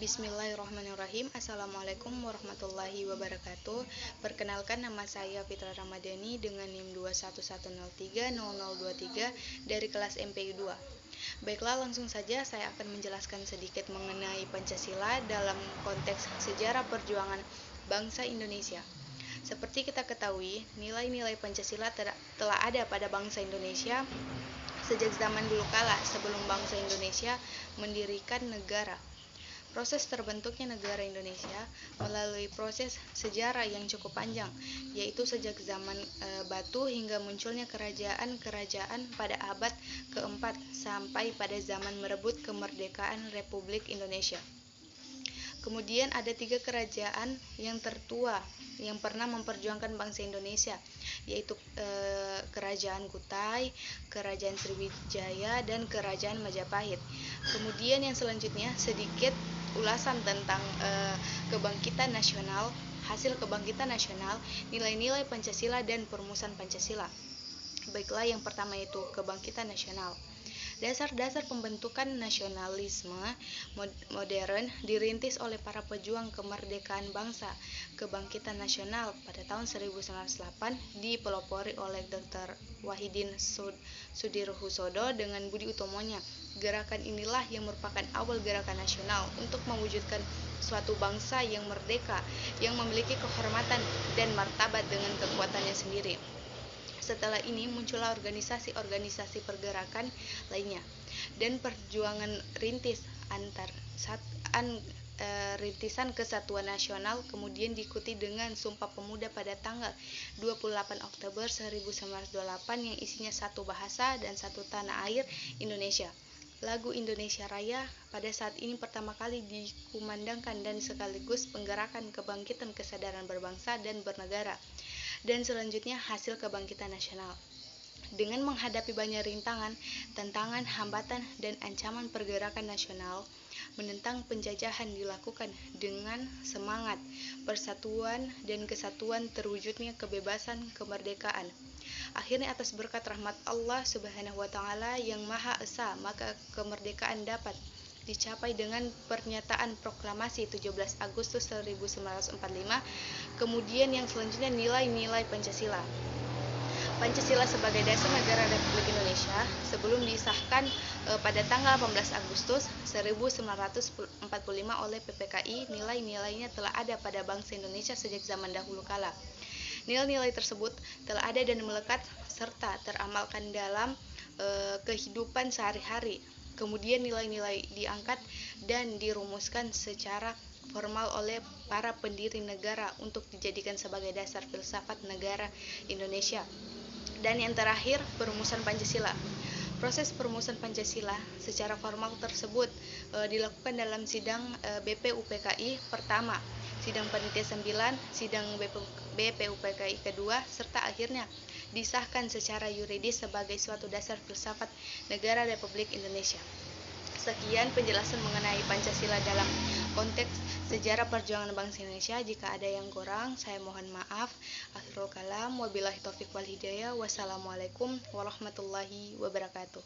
Bismillahirrahmanirrahim. Assalamualaikum warahmatullahi wabarakatuh. Perkenalkan, nama saya Fitra Ramadhani dengan NIM 211030023 dari kelas MPI 2. Baiklah, langsung saja saya akan menjelaskan sedikit mengenai Pancasila dalam konteks sejarah perjuangan bangsa Indonesia. Seperti kita ketahui, nilai-nilai Pancasila telah ada pada bangsa Indonesia sejak zaman dulu kala, sebelum bangsa Indonesia mendirikan negara. Proses terbentuknya negara Indonesia melalui proses sejarah yang cukup panjang, yaitu sejak zaman batu hingga munculnya kerajaan-kerajaan pada abad keempat sampai pada zaman merebut kemerdekaan Republik Indonesia. Kemudian ada 3 kerajaan yang tertua yang pernah memperjuangkan bangsa Indonesia, yaitu Kerajaan Kutai, Kerajaan Sriwijaya, dan Kerajaan Majapahit. Kemudian yang selanjutnya sedikit ulasan tentang kebangkitan nasional, hasil kebangkitan nasional, nilai-nilai Pancasila dan perumusan Pancasila. Baiklah, yang pertama itu kebangkitan nasional. Dasar-dasar pembentukan nasionalisme modern dirintis oleh para pejuang kemerdekaan bangsa. Kebangkitan nasional pada tahun 1908 dipelopori oleh Dr. Wahidin Sudirohusodo dengan Budi Utomonya. Gerakan inilah yang merupakan awal gerakan nasional untuk mewujudkan suatu bangsa yang merdeka, yang memiliki kehormatan dan martabat dengan kekuatannya sendiri. Setelah ini muncullah organisasi-organisasi pergerakan lainnya dan perjuangan rintisan kesatuan nasional kemudian diikuti dengan Sumpah Pemuda pada tanggal 28 Oktober 1928 yang isinya satu bahasa dan satu tanah air Indonesia. Lagu Indonesia Raya pada saat ini pertama kali dikumandangkan dan sekaligus penggerakan kebangkitan kesadaran berbangsa dan bernegara. Dan selanjutnya hasil kebangkitan nasional. Dengan menghadapi banyak rintangan, tantangan, hambatan, dan ancaman pergerakan nasional menentang penjajahan dilakukan dengan semangat persatuan dan kesatuan terwujudnya kebebasan kemerdekaan. Akhirnya atas berkat rahmat Allah Subhanahu wa taala yang Maha Esa, maka kemerdekaan dapat dicapai dengan pernyataan proklamasi 17 Agustus 1945. Kemudian yang selanjutnya nilai-nilai Pancasila. Pancasila sebagai dasar negara Republik Indonesia sebelum disahkan pada tanggal 18 Agustus 1945 oleh PPKI, nilai-nilainya telah ada pada bangsa Indonesia sejak zaman dahulu kala. Nilai-nilai tersebut telah ada dan melekat serta teramalkan dalam kehidupan sehari-hari. Kemudian nilai-nilai diangkat dan dirumuskan secara formal oleh para pendiri negara untuk dijadikan sebagai dasar filsafat negara Indonesia. Dan yang terakhir, perumusan Pancasila. Proses perumusan Pancasila secara formal tersebut dilakukan dalam sidang BPUPKI pertama, sidang panitia 9, sidang BPUPKI kedua, serta akhirnya disahkan secara yuridis sebagai suatu dasar filsafat negara Republik Indonesia. Sekian penjelasan mengenai Pancasila dalam konteks sejarah perjuangan bangsa Indonesia. Jika ada yang kurang, saya mohon maaf. Akhirul kalam, wabillahi taufiq wal hidayah. Wassalamualaikum warahmatullahi wabarakatuh.